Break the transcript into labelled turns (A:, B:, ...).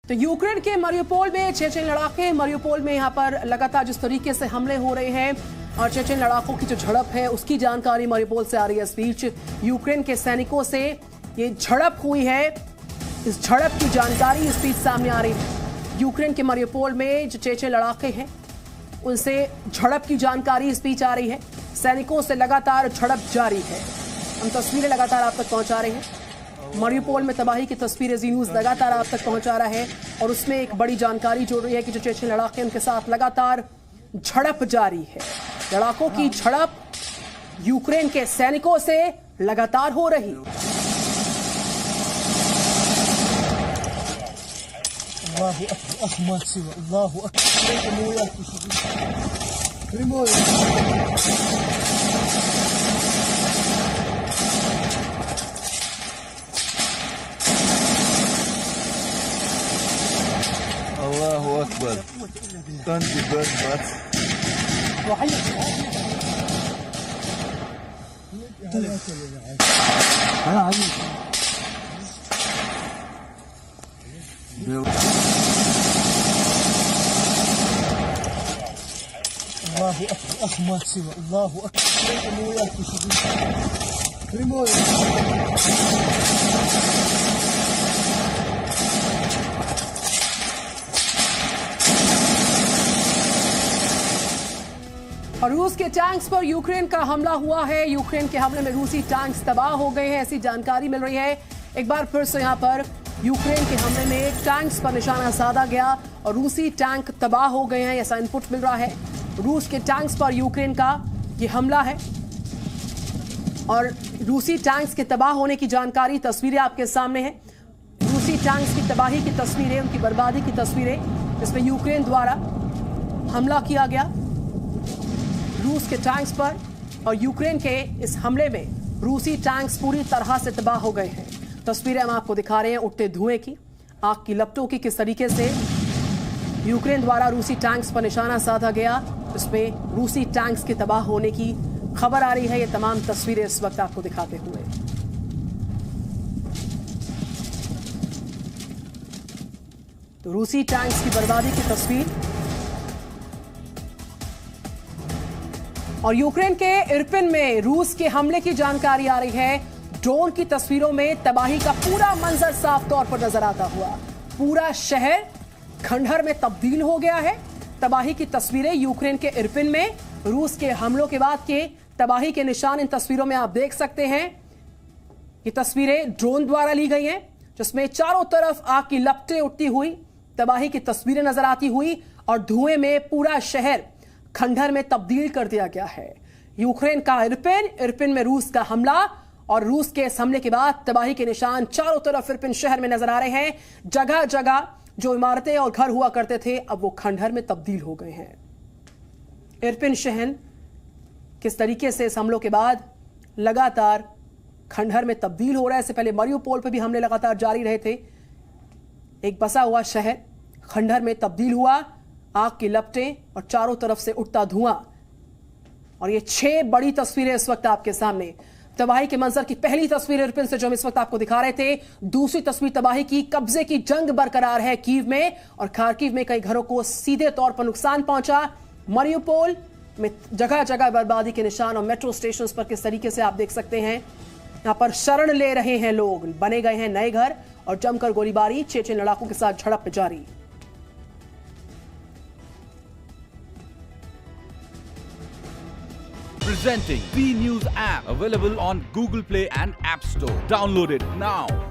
A: तो यूक्रेन के मारियोपोल में चेचेन लड़ाके, मारियोपोल में यहाँ पर लगातार जिस तरीके से हमले हो रहे हैं और चेचेन लड़ाकों की जो झड़प है उसकी जानकारी मारियोपोल से आ रही है। इस बीच यूक्रेन के सैनिकों से ये झड़प हुई है, इस झड़प की जानकारी इस बीच सामने आ रही है। यूक्रेन के मारियोपोल में जो चेचेन लड़ाके हैं उनसे झड़प की जानकारी इस बीच आ रही है। सैनिकों से लगातार झड़प जारी है। हम तस्वीरें लगातार आप तक पहुंचा रहे हैं। मारियोपोल में तबाही की तस्वीरें जी न्यूज़ लगातार आप तक पहुंचा रहा है और उसमें एक बड़ी जानकारी जोड़ रही है कि जो चेचेन लड़ाके उनके साथ लगातार झड़प जारी है। लड़ाकों की झड़प यूक्रेन के सैनिकों से लगातार हो रही।
B: Allahu Akbar. Thank you very much.
C: Allahu Akbar. Allahu
A: और रूस के टैंक्स पर यूक्रेन का हमला हुआ है। यूक्रेन के हमले में रूसी टैंक्स तबाह हो गए हैं, ऐसी जानकारी मिल रही है। एक बार फिर से यहां पर यूक्रेन के हमले में टैंक्स पर निशाना साधा गया और रूसी टैंक तबाह हो गए हैं, ऐसा इनपुट मिल रहा है। रूस के टैंक्स पर यूक्रेन का ये हमला है और रूसी टैंक्स के तबाह होने की जानकारी, तस्वीरें आपके सामने हैं। रूसी टैंक्स की तबाही की तस्वीरें, उनकी बर्बादी की तस्वीरें, इसमें यूक्रेन द्वारा हमला किया गया रूस के टैंक्स पर और यूक्रेन के इस हमले में रूसी टैंक्स पूरी तरह से तबाह हो गए हैं। तस्वीरें हम आपको दिखा रहे हैं उठते धुएं की, आग की लपटों की, किस तरीके से यूक्रेन द्वारा रूसी टैंक्स पर निशाना साधा गया। इसमें रूसी टैंक्स के तबाह होने की खबर आ रही है। ये तमाम तस्वीरें इस वक्त आपको दिखाते हुए तो रूसी टैंक्स की बर्बादी की तस्वीर और यूक्रेन के इरपिन में रूस के हमले की जानकारी आ रही है। ड्रोन की तस्वीरों में तबाही का पूरा मंजर साफ तौर पर नजर आता हुआ। पूरा शहर खंडहर में तब्दील हो गया है। तबाही की तस्वीरें यूक्रेन के इरपिन में रूस के हमलों के बाद के तबाही के निशान इन तस्वीरों में आप देख सकते हैं। ये तस्वीरें ड्रोन द्वारा ली गई हैं जिसमें चारों तरफ आग की लपटें उठती हुई तबाही की तस्वीरें नजर आती हुई और धुएं में पूरा शहर खंडहर में तब्दील कर दिया गया है। यूक्रेन का इरपिन में रूस का हमला और रूस के इस हमले के बाद तबाही के निशान चारों तरफ इरपिन शहर में नजर आ रहे हैं। जगह जगह जो इमारतें और घर हुआ करते थे अब वो खंडहर में तब्दील हो गए हैं। इरपिन शहर किस तरीके से इस हमलों के बाद लगातार खंडहर में तब्दील हो रहा है। इससे पहले मारियोपोल पर भी हमले लगातार जारी रहे थे। एक बसा हुआ शहर खंडहर में तब्दील हुआ, आग की लपटें और चारों तरफ से उठता धुआं। और ये 6 बड़ी तस्वीरें इस वक्त आपके सामने। तबाही के मंजर की पहली तस्वीर इरपिन से जो हम इस वक्त आपको दिखा रहे थे। दूसरी तस्वीर तबाही की, कब्जे की जंग बरकरार है कीव में और खार्किव में कई घरों को सीधे तौर पर नुकसान पहुंचा। मारियोपोल में जगह जगह बर्बादी के निशान और मेट्रो स्टेशन पर किस तरीके से आप देख सकते हैं यहां पर शरण ले रहे हैं लोग, बने गए हैं नए घर और जमकर गोलीबारी चेचेन लड़ाकों के साथ झड़प जारी।
D: Presenting B News app, available on Google Play and App Store. Download it now.